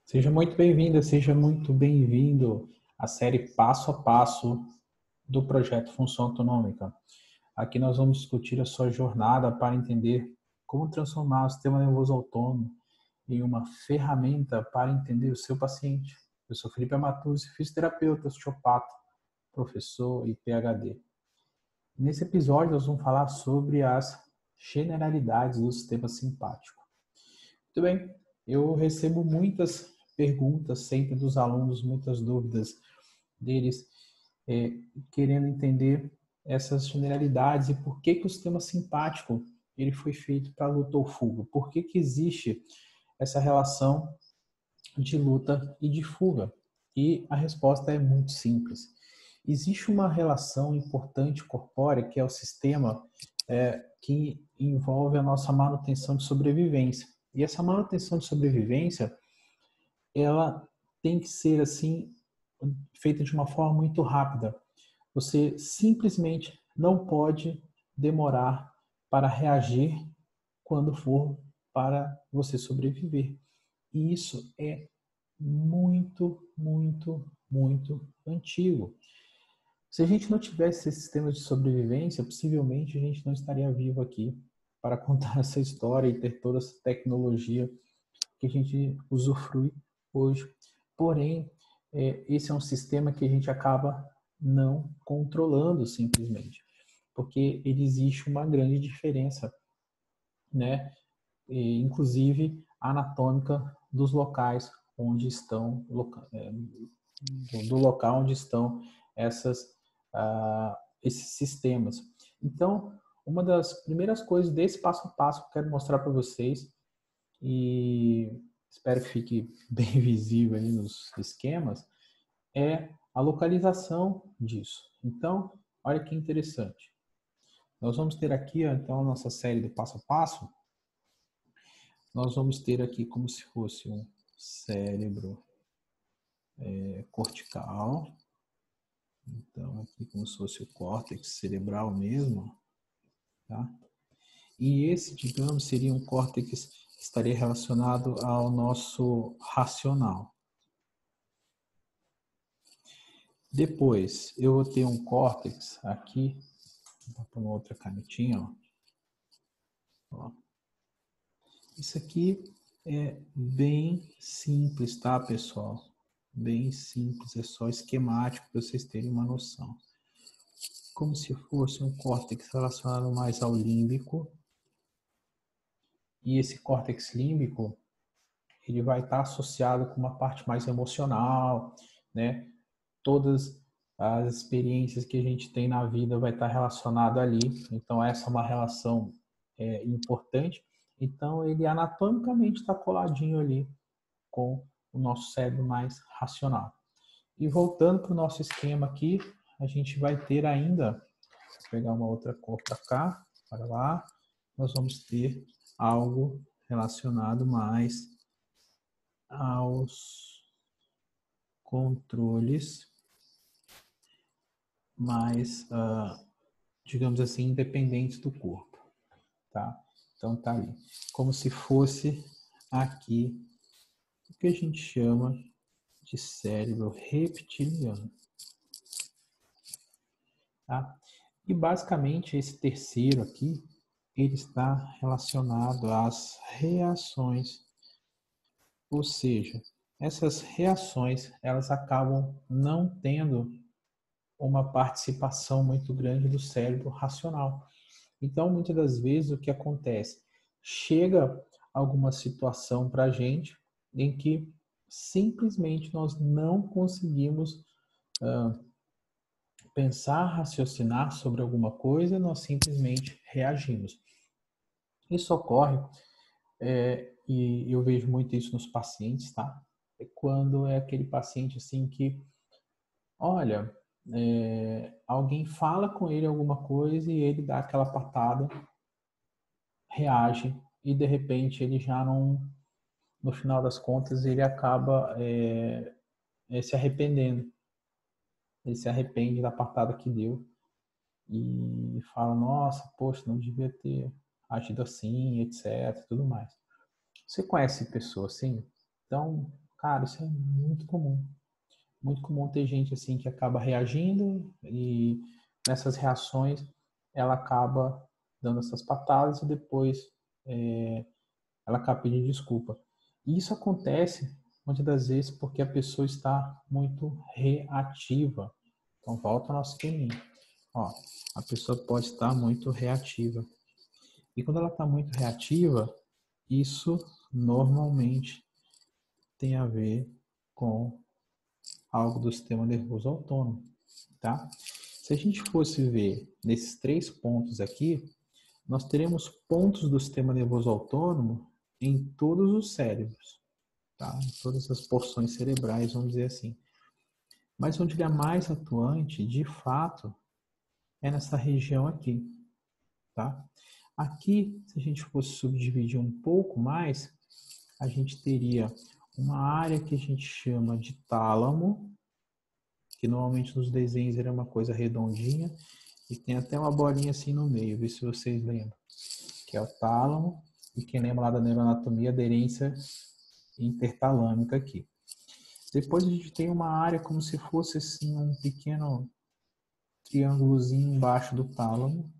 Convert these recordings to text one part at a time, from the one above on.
Seja muito bem-vinda, seja muito bem-vindo à série Passo a Passo do projeto Função Autonômica. Aqui nós vamos discutir a sua jornada para entender como transformar o sistema nervoso autônomo em uma ferramenta para entender o seu paciente. Eu sou Felipe Amatuzzi, fisioterapeuta, osteopata, professor e PhD. Nesse episódio nós vamos falar sobre as generalidades do sistema simpático. Muito bem, eu recebo muitas perguntas sempre dos alunos, muitas dúvidas deles, querendo entender essas generalidades e por que o sistema simpático ele foi feito para luta ou fuga. Por que existe essa relação de luta e de fuga? E a resposta é muito simples. Existe uma relação importante corpórea que é o sistema que envolve a nossa manutenção de sobrevivência. E essa manutenção de sobrevivência, ela tem que ser assim feita de uma forma muito rápida. Você simplesmente não pode demorar para reagir quando for para você sobreviver. E isso é muito, muito, muito antigo. Se a gente não tivesse esse sistema de sobrevivência, possivelmente a gente não estaria vivo aqui para contar essa história e ter toda essa tecnologia que a gente usufrui hoje. Porém, esse é um sistema que a gente acaba não controlando simplesmente, porque ele existe uma grande diferença, né? Inclusive anatômica dos locais onde estão, do local onde estão esses sistemas. Então, uma das primeiras coisas desse passo a passo que eu quero mostrar para vocês, e espero que fique bem visível aí nos esquemas, é a localização disso. Então, olha que interessante. Nós vamos ter aqui, então, a nossa série do passo a passo. Nós vamos ter aqui como se fosse um cérebro cortical. Então, aqui como se fosse o córtex cerebral mesmo. Tá? E esse, digamos, seria um córtex que estaria relacionado ao nosso racional. Depois, eu vou ter um córtex aqui, vou pôr uma outra canetinha, ó. Isso aqui é bem simples, tá, pessoal? Bem simples, é só esquemático para vocês terem uma noção. Como se fosse um córtex relacionado mais ao límbico. E esse córtex límbico, ele vai estar associado com uma parte mais emocional, né? Todas as experiências que a gente tem na vida vai estar relacionado ali. Então, essa é uma relação importante. Então, ele anatomicamente está coladinho ali com o nosso cérebro mais racional. E voltando para o nosso esquema aqui, a gente vai ter ainda, vou pegar uma outra cor para cá, para lá, nós vamos ter algo relacionado mais aos controles mais, digamos assim, independentes do corpo, tá? Então tá ali, como se fosse aqui o que a gente chama de cérebro reptiliano, tá? E basicamente esse terceiro aqui, ele está relacionado às reações, ou seja, essas reações, elas acabam não tendo uma participação muito grande do cérebro racional. Então, muitas das vezes, o que acontece? Chega alguma situação para a gente em que simplesmente nós não conseguimos pensar, raciocinar sobre alguma coisa, nós simplesmente reagimos. Isso ocorre, e eu vejo muito isso nos pacientes, tá? É quando é aquele paciente assim que, olha, alguém fala com ele alguma coisa e ele dá aquela patada, reage e de repente ele já não, no final das contas, ele acaba se arrependendo. Ele se arrepende da patada que deu e fala, nossa, poxa, não devia ter agido assim, etc, tudo mais. Você conhece pessoa assim? Então, Cara, isso é muito comum. Muito comum ter gente assim que acaba reagindo e nessas reações ela acaba dando essas patadas e depois ela acaba pedindo desculpa. E isso acontece muitas das vezes porque a pessoa está muito reativa. Então volta ao nosso esqueminha. Ó, a pessoa pode estar muito reativa. E quando ela está muito reativa, isso normalmente tem a ver com algo do sistema nervoso autônomo, tá? Se a gente fosse ver nesses 3 pontos aqui, nós teremos pontos do sistema nervoso autônomo em todos os cérebros, tá? Em todas as porções cerebrais, vamos dizer assim. Mas onde ele é mais atuante, de fato, é nessa região aqui, tá? Aqui, se a gente fosse subdividir um pouco mais, a gente teria uma área que a gente chama de tálamo, que normalmente nos desenhos era uma coisa redondinha, e tem até uma bolinha assim no meio, vê se vocês lembram, que é o tálamo, e quem lembra lá da neuroanatomia, aderência intertalâmica aqui. Depois a gente tem uma área como se fosse assim um pequeno triângulozinho embaixo do tálamo.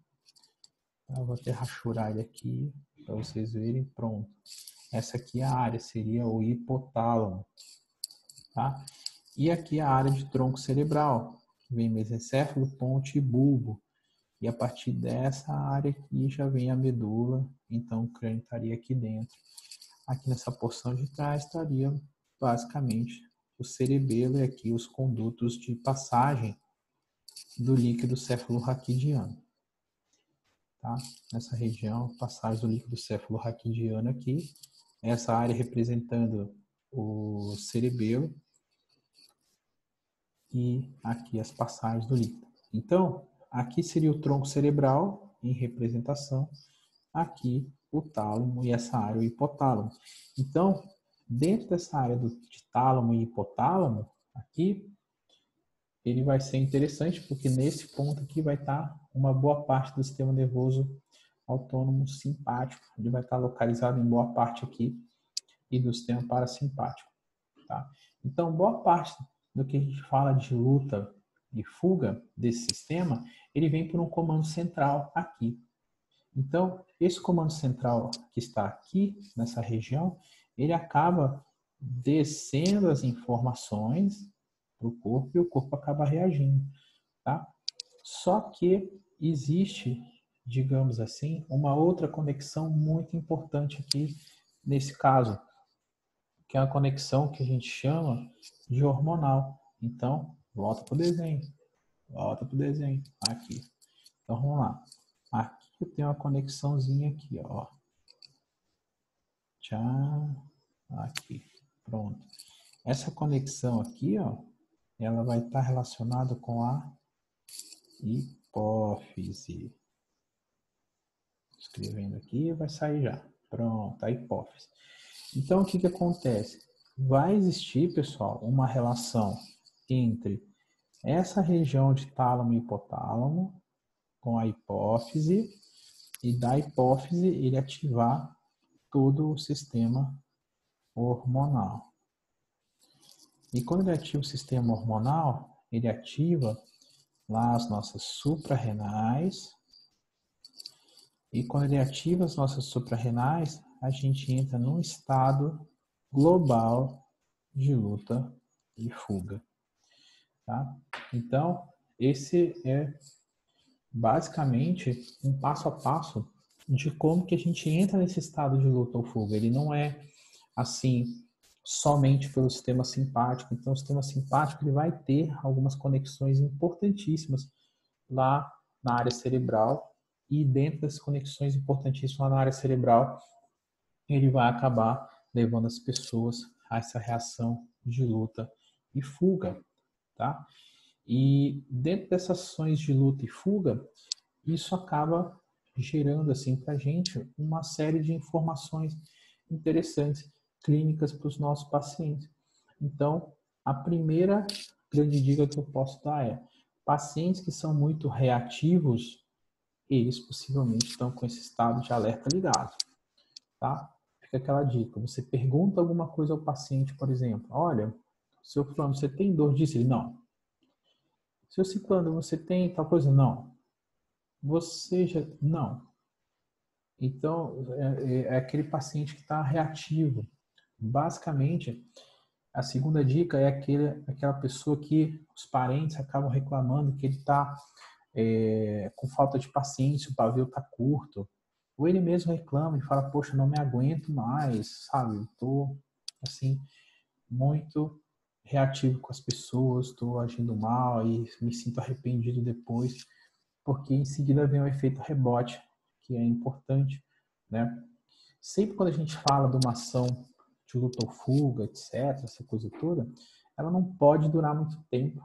Eu vou até rachurar ele aqui para vocês verem. Pronto. Essa aqui é a área, seria o hipotálamo. Tá? E aqui a área de tronco cerebral, que vem mesencéfalo, ponte e bulbo. E a partir dessa área aqui já vem a medula, então o crânio estaria aqui dentro. Aqui nessa porção de trás estaria basicamente o cerebelo e aqui os condutos de passagem do líquido cefalorraquidiano. Tá? Nessa região, passagem do líquido cefalorraquidiano aqui, essa área representando o cerebelo e aqui as passagens do líquido. Então, aqui seria o tronco cerebral em representação, aqui o tálamo e essa área o hipotálamo. Então, dentro dessa área de tálamo e hipotálamo, aqui, ele vai ser interessante porque nesse ponto aqui vai estar uma boa parte do sistema nervoso autônomo simpático. Ele vai estar localizado em boa parte aqui e do sistema parasimpático. Tá? Então, boa parte do que a gente fala de luta e fuga desse sistema, ele vem por um comando central aqui. Então, esse comando central que está aqui, nessa região, ele acaba descendo as informações para o corpo e o corpo acaba reagindo, tá? Só que existe, digamos assim, uma outra conexão muito importante aqui nesse caso, que é a conexão que a gente chama de hormonal. Então, volta para o desenho. Volta para o desenho. Aqui. Então, vamos lá. Aqui eu tenho uma conexãozinha aqui, ó. Tchau. Aqui. Pronto. Essa conexão aqui, ó, ela vai estar relacionada com a hipófise. Escrevendo aqui, vai sair já. Pronto, a hipófise. Então, o que que acontece? Vai existir, pessoal, uma relação entre essa região de tálamo e hipotálamo com a hipófise e da hipófise ele ativar todo o sistema hormonal. E quando ele ativa o sistema hormonal, ele ativa lá as nossas suprarrenais. E quando ele ativa as nossas suprarrenais, a gente entra num estado global de luta e fuga. Tá? Então, esse é basicamente um passo a passo de como que a gente entra nesse estado de luta ou fuga. Ele não é assim somente pelo sistema simpático. Então, o sistema simpático ele vai ter algumas conexões importantíssimas lá na área cerebral e dentro das conexões importantíssimas na área cerebral, ele vai acabar levando as pessoas a essa reação de luta e fuga, tá? E dentro dessas ações de luta e fuga, isso acaba gerando assim para a gente uma série de informações interessantes clínicas para os nossos pacientes. Então, a primeira grande dica que eu posso dar é: pacientes que são muito reativos, eles possivelmente estão com esse estado de alerta ligado, tá? fica aquela dica. Você pergunta alguma coisa ao paciente, por exemplo. Olha, seu fulano, você tem dor disso? Ele, não. Seu ciclano, você tem tal coisa? Não. Você já... Não. Então, é aquele paciente que está reativo. Basicamente, a segunda dica é aquela pessoa que os parentes acabam reclamando que ele está com falta de paciência, o pavio está curto. Ou ele mesmo reclama e fala, poxa, não me aguento mais, sabe? Estou, assim, muito reativo com as pessoas, estou agindo mal e me sinto arrependido depois, porque em seguida vem o efeito rebote, que é importante, né? Sempre quando a gente fala de uma ação de luta ou fuga, etc., essa coisa toda, ela não pode durar muito tempo.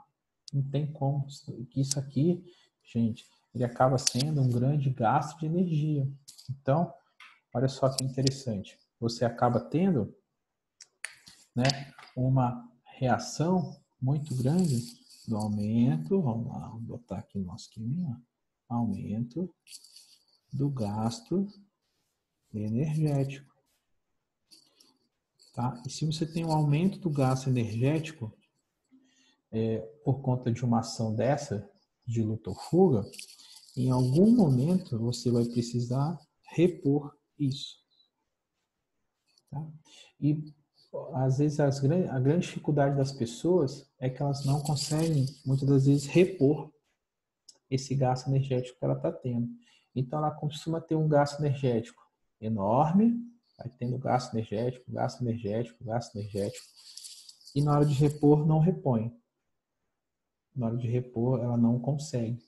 Não tem como. Isso aqui, gente, ele acaba sendo um grande gasto de energia. Então, olha só que interessante. Você acaba tendo, né, uma reação muito grande do aumento, vamos lá, vou botar aqui no nosso esqueminha, aumento do gasto energético. Tá? E se você tem um aumento do gasto energético por conta de uma ação dessa, de luta ou fuga, em algum momento você vai precisar repor isso. Tá? E às vezes a grande dificuldade das pessoas é que elas não conseguem, muitas das vezes, repor esse gasto energético que ela está tendo. Então ela costuma ter um gasto energético enorme, vai tendo gasto energético, gasto energético, gasto energético, e na hora de repor não repõe. Na hora de repor ela não consegue.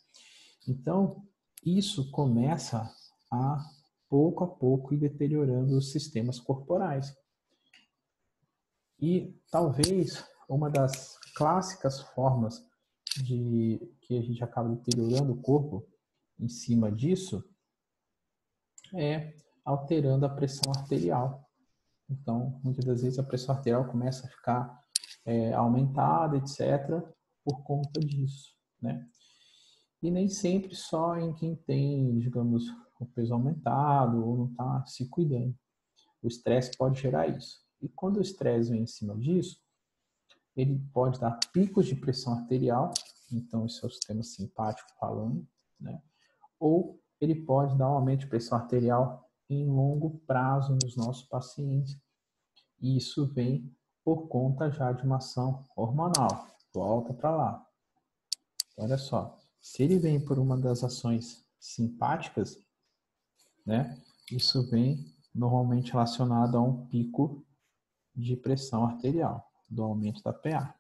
Então isso começa a pouco ir deteriorando os sistemas corporais. E talvez uma das clássicas formas de que a gente acaba deteriorando o corpo em cima disso é alterando a pressão arterial. Então, muitas das vezes a pressão arterial começa a ficar aumentada, etc., por conta disso, né? E nem sempre só em quem tem, digamos, o peso aumentado ou não está se cuidando. O estresse pode gerar isso. E quando o estresse vem em cima disso, ele pode dar picos de pressão arterial, então esse é o sistema simpático falando, né? Ou ele pode dar um aumento de pressão arterial em longo prazo nos nossos pacientes. E isso vem por conta já de uma ação hormonal. Volta para lá. Olha só, se ele vem por uma das ações simpáticas, né? Isso vem normalmente relacionado a um pico de pressão arterial, do aumento da PA.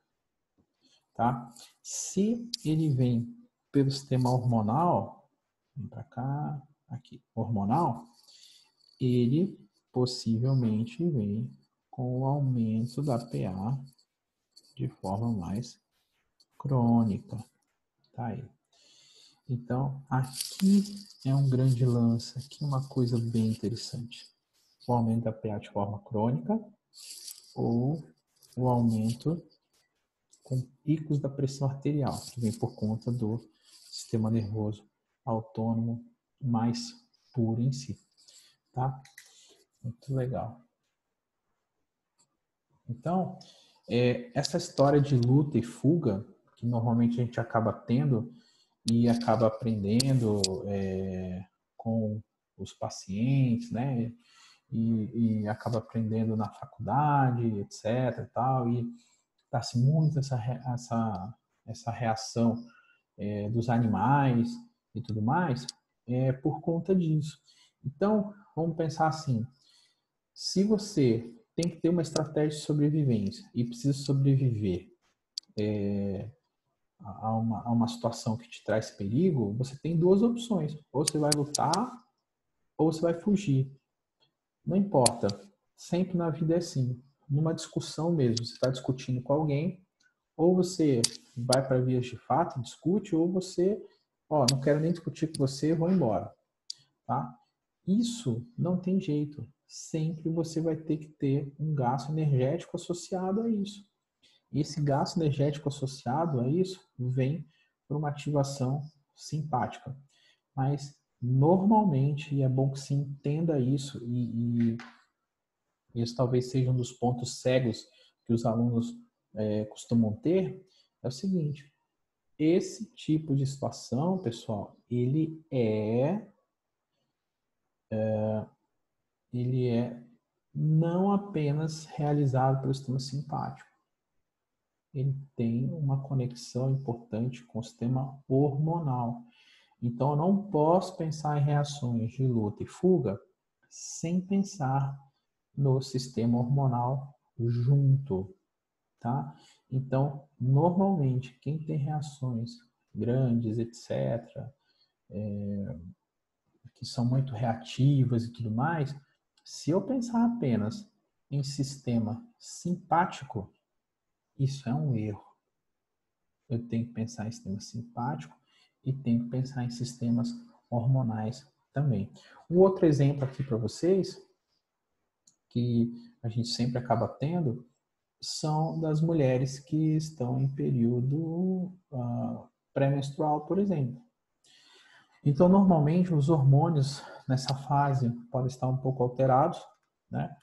Tá? Se ele vem pelo sistema hormonal, vem para cá, aqui, hormonal, ele possivelmente vem com o aumento da PA de forma mais crônica. Tá aí. Então, aqui é um grande lance, aqui é uma coisa bem interessante. O aumento da PA de forma crônica ou o aumento com picos da pressão arterial, que vem por conta do sistema nervoso autônomo mais puro em si, tá? Muito legal. Então, essa história de luta e fuga, que normalmente a gente acaba tendo e acaba aprendendo com os pacientes, né? E acaba aprendendo na faculdade, etc. E tal, e dá-se muito essa reação dos animais e tudo mais, por conta disso. Então, vamos pensar assim, se você tem que ter uma estratégia de sobrevivência e precisa sobreviver a uma situação que te traz perigo, você tem duas opções. Ou você vai lutar, ou você vai fugir. Não importa. Sempre na vida é assim. Numa discussão mesmo, você está discutindo com alguém, ou você vai para vias de fato, discute, ou você, não quero nem discutir com você, vou embora. Tá? Isso não tem jeito. Sempre você vai ter que ter um gasto energético associado a isso. E esse gasto energético associado a isso vem por uma ativação simpática. Mas, normalmente, e é bom que se entenda isso, e isso talvez seja um dos pontos cegos que os alunos costumam ter, é o seguinte: esse tipo de situação, pessoal, ele é não apenas realizado pelo sistema simpático, ele tem uma conexão importante com o sistema hormonal. Então, eu não posso pensar em reações de luta e fuga sem pensar no sistema hormonal junto, tá? Então, normalmente, quem tem reações grandes, etc., que são muito reativas e tudo mais, se eu pensar apenas em sistema simpático, isso é um erro. Eu tenho que pensar em sistema simpático e tenho que pensar em sistemas hormonais também. Um outro exemplo aqui para vocês, que a gente sempre acaba tendo, são das mulheres que estão em período pré-menstrual, por exemplo. Então, normalmente, os hormônios nessa fase podem estar um pouco alterados, né?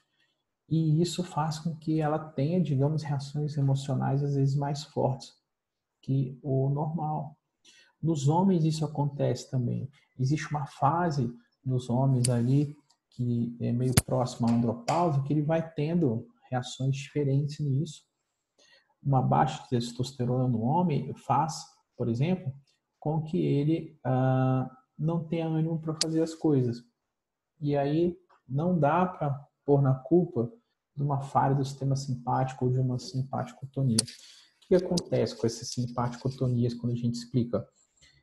E isso faz com que ela tenha, digamos, reações emocionais às vezes mais fortes que o normal. Nos homens isso acontece também. Existe uma fase nos homens ali que é meio próxima à andropausa, que ele vai tendo reações diferentes nisso. Uma baixa testosterona no homem faz, por exemplo, com que ele não tenha ânimo para fazer as coisas. E aí não dá para pôr na culpa de uma falha do sistema simpático ou de uma simpaticotonia. O que acontece com essas simpaticotonias quando a gente explica?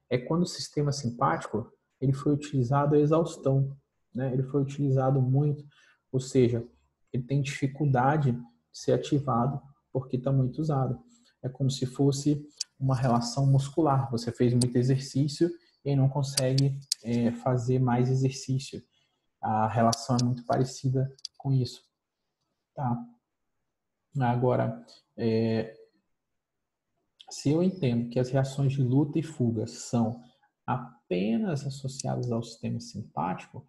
É quando o sistema simpático ele foi utilizado a exaustão, né? Ele foi utilizado muito, ou seja, ele tem dificuldade de ser ativado porque está muito usado. É como se fosse uma relação muscular. Você fez muito exercício e não consegue fazer mais exercício. A relação é muito parecida com isso. Tá? Agora, se eu entendo que as reações de luta e fuga são apenas associadas ao sistema simpático,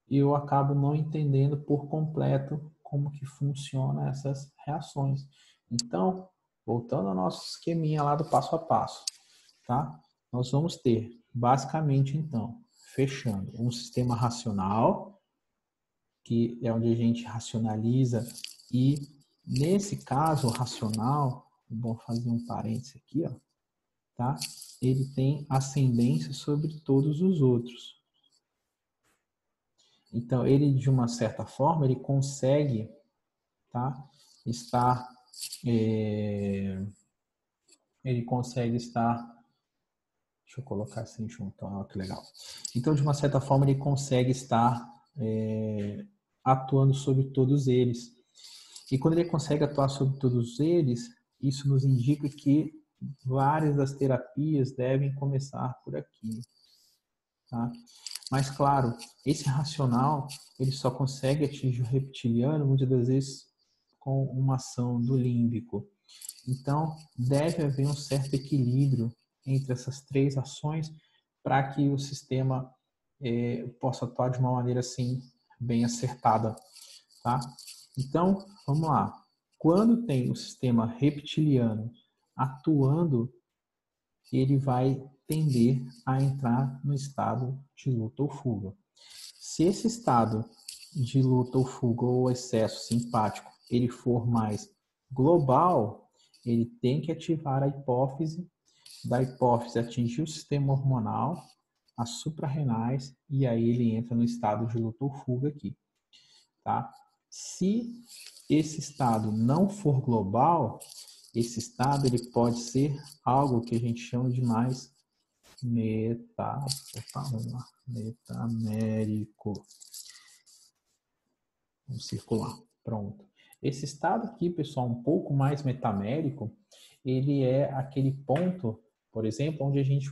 eu acabo não entendendo por completo como que funcionam essas reações. Então, voltando ao nosso esqueminha lá do passo a passo, tá? Nós vamos ter, basicamente, então, fechando, um sistema racional, que é onde a gente racionaliza e, nesse caso, o racional, vou fazer um parênteses aqui, ó, tá? Ele tem ascendência sobre todos os outros. Então, ele, de uma certa forma, ele consegue, tá? Estar, ele consegue estar, deixa eu colocar assim junto, ó, que legal. Então, de uma certa forma, ele consegue estar atuando sobre todos eles. E quando ele consegue atuar sobre todos eles, isso nos indica que várias das terapias devem começar por aqui. Tá? Mas, claro, esse racional ele só consegue atingir o reptiliano muitas das vezes com uma ação do límbico. Então, deve haver um certo equilíbrio entre essas três ações para que o sistema possa atuar de uma maneira assim bem acertada. Tá? Então, vamos lá. Quando tem o sistema reptiliano atuando, ele vai tender a entrar no estado de luta ou fuga. Se esse estado de luta ou fuga ou excesso simpático ele for mais global, ele tem que ativar a hipófise, da hipófise atingir o sistema hormonal, as suprarrenais, e aí ele entra no estado de luta ou fuga aqui. Tá? Se esse estado não for global, esse estado ele pode ser algo que a gente chama de mais metamérico. Vamos circular. Pronto. Esse estado aqui, pessoal, um pouco mais metamérico, ele é aquele ponto, por exemplo, onde a gente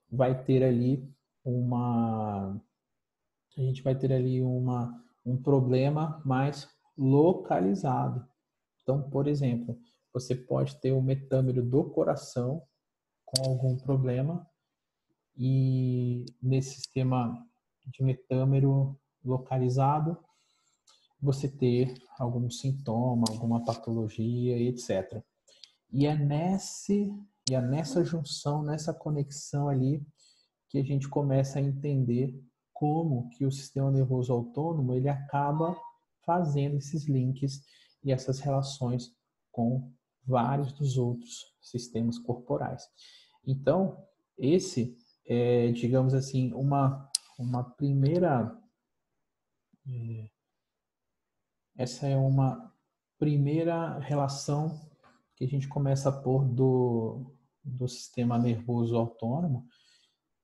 vai ter ali um problema mais localizado. Então, por exemplo, você pode ter o metâmero do coração com algum problema e nesse sistema de metâmero localizado, você ter algum sintoma, alguma patologia, etc. E é nessa junção, nessa conexão ali, que a gente começa a entender como que o sistema nervoso autônomo ele acaba fazendo esses links e essas relações com vários dos outros sistemas corporais. Então, esse é, digamos assim, uma primeira essa é uma primeira relação que a gente começa a pôr do sistema nervoso autônomo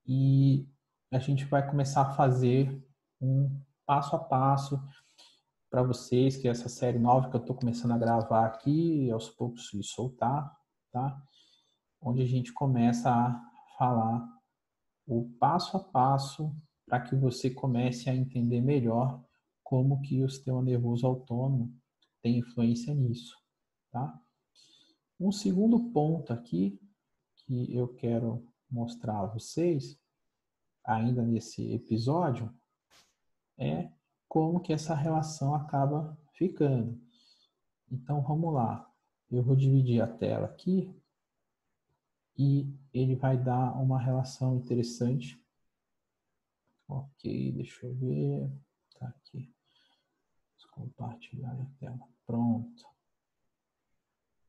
e a gente vai começar a fazer um passo a passo para vocês, que é essa série nova que eu estou começando a gravar aqui, aos poucos e soltar, tá? Onde a gente começa a falar o passo a passo para que você comece a entender melhor como que o sistema nervoso autônomo tem influência nisso, tá? Um segundo ponto aqui que eu quero mostrar a vocês, ainda nesse episódio, é como que essa relação acaba ficando. Então, vamos lá. Eu vou dividir a tela aqui e ele vai dar uma relação interessante. Ok, deixa eu ver. Tá aqui. Vou compartilhar a tela. Pronto.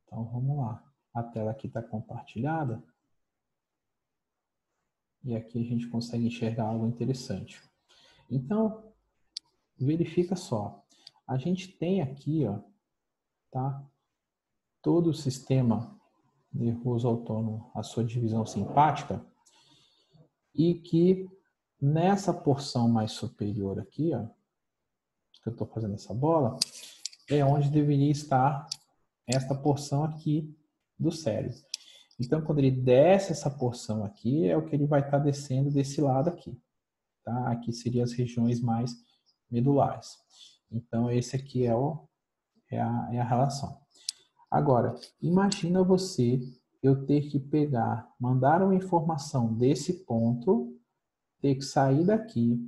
Então, vamos lá. A tela aqui está compartilhada. E aqui a gente consegue enxergar algo interessante. Então, verifica só. A gente tem aqui, ó, tá? Todo o sistema nervoso autônomo, a sua divisão simpática, e que nessa porção mais superior aqui, ó, que eu estou fazendo essa bola, é onde deveria estar esta porção aqui do cérebro. Então, quando ele desce essa porção aqui, é o que ele vai estar descendo desse lado aqui. Tá? Aqui seriam as regiões mais medulares. Então, esse aqui é a relação. Agora, imagina você eu ter que pegar, mandar uma informação desse ponto, ter que sair daqui,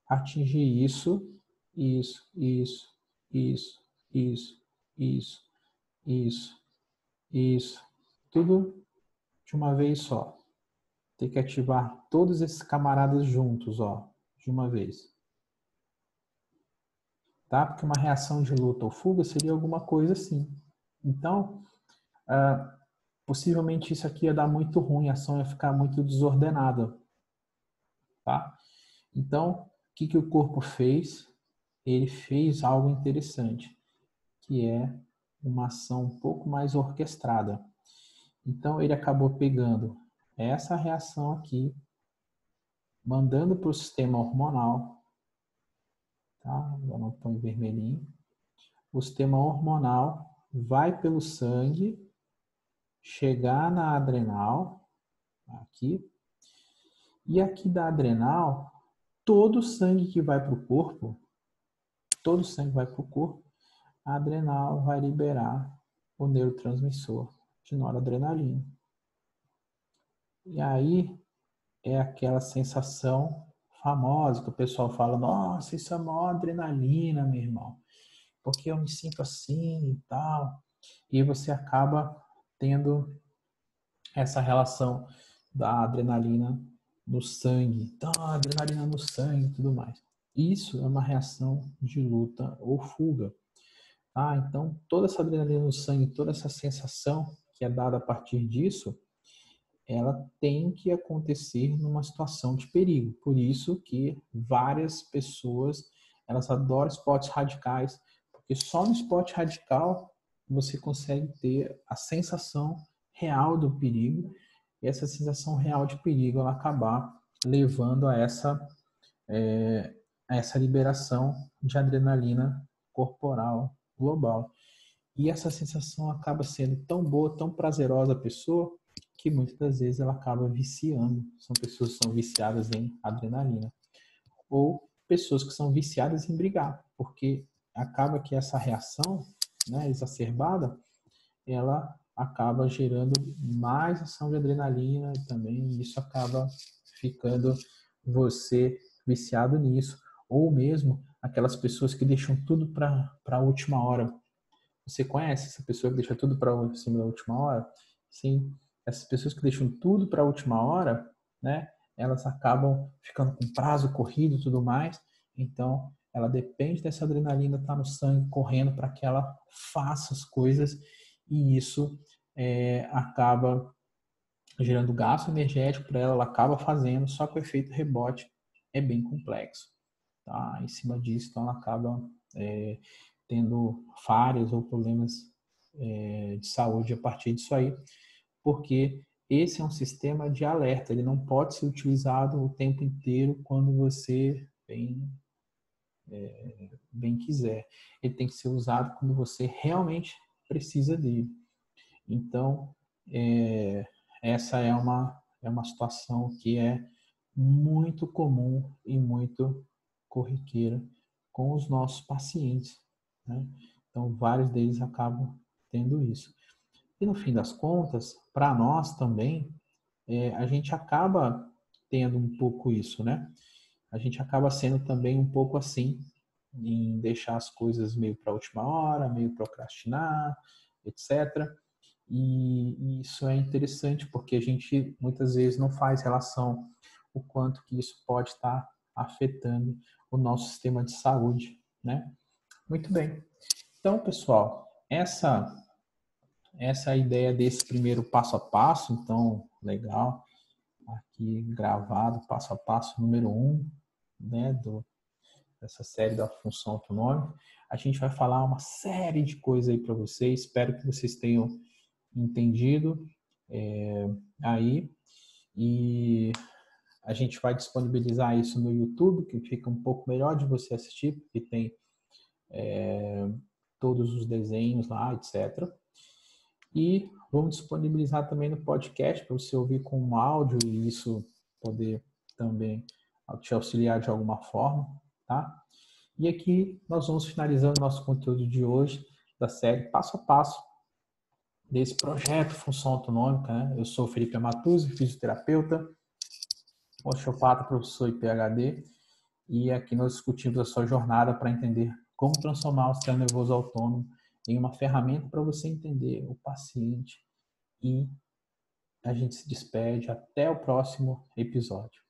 atingir isso, isso, isso, isso, isso, isso, isso, isso, tudo de uma vez só. Ter que ativar todos esses camaradas juntos, ó, de uma vez. Tá? Porque uma reação de luta ou fuga seria alguma coisa assim. Então, possivelmente isso aqui ia dar muito ruim, a ação ia ficar muito desordenada. Tá? Então, o que o corpo fez? Ele fez algo interessante, que é uma ação um pouco mais orquestrada. Então, ele acabou pegando essa reação aqui, mandando para o sistema hormonal, tá? Agora não põe vermelhinho. O sistema hormonal vai pelo sangue, chegar na adrenal, aqui, e aqui da adrenal, todo o sangue que vai para o corpo, todo o sangue vai para o corpo, a adrenal vai liberar o neurotransmissor de noradrenalina. E aí é aquela sensação famosa que o pessoal fala, nossa, isso é maior adrenalina, meu irmão, porque eu me sinto assim e tal. E você acaba tendo essa relação da adrenalina no sangue. Então, adrenalina no sangue e tudo mais. Isso é uma reação de luta ou fuga. Ah, então, toda essa adrenalina no sangue, toda essa sensação que é dada a partir disso, ela tem que acontecer numa situação de perigo. Por isso que várias pessoas, elas adoram esportes radicais, porque só no esporte radical você consegue ter a sensação real do perigo, e essa sensação real de perigo ela acabar levando a essa liberação de adrenalina corporal global. E essa sensação acaba sendo tão boa, tão prazerosa à pessoa, que muitas das vezes ela acaba viciando. São pessoas que são viciadas em adrenalina. Ou pessoas que são viciadas em brigar, porque acaba que essa reação, né, exacerbada, ela acaba gerando mais ação de adrenalina também, e isso acaba ficando você viciado nisso. ou mesmo aquelas pessoas que deixam tudo para a última hora. Você conhece essa pessoa que deixa tudo para cima da última hora? Sim, essas pessoas que deixam tudo para a última hora, né? Elas acabam ficando com prazo corrido e tudo mais. Então, ela depende dessa adrenalina estar no sangue correndo para que ela faça as coisas e isso acaba gerando gasto energético para ela, ela acaba fazendo, só que o efeito rebote é bem complexo. Tá? Em cima disso, então ela acaba tendo falhas ou problemas de saúde a partir disso aí, porque esse é um sistema de alerta, ele não pode ser utilizado o tempo inteiro quando você bem quiser. Ele tem que ser usado quando você realmente precisa dele. Então, essa é uma situação que é muito comum e muito corriqueira com os nossos pacientes, né? Então, vários deles acabam tendo isso. E no fim das contas, para nós também, a gente acaba tendo um pouco isso, né? A gente acaba sendo também um pouco assim, em deixar as coisas meio para a última hora, meio procrastinar, etc. E isso é interessante porque a gente muitas vezes não faz relação o quanto que isso pode estar afetando o nosso sistema de saúde, né? Muito bem. Então, pessoal, essa é a ideia desse primeiro passo a passo, então, legal, aqui gravado, passo a passo número 1, né, dessa série da função autonômica. A gente vai falar uma série de coisas aí para vocês, espero que vocês tenham entendido aí, e a gente vai disponibilizar isso no YouTube, que fica um pouco melhor de você assistir, porque tem todos os desenhos lá, etc. E vamos disponibilizar também no podcast para você ouvir com um áudio e isso poder também te auxiliar de alguma forma, tá? E aqui nós vamos finalizando nosso conteúdo de hoje da série Passo a Passo desse projeto Função Autonômica, né? Eu sou o Felipe Amatuzzi, fisioterapeuta, osteopata, professor e PhD, e aqui nós discutimos a sua jornada para entender como transformar o sistema nervoso autônomo em uma ferramenta para você entender o paciente, e a gente se despede até o próximo episódio.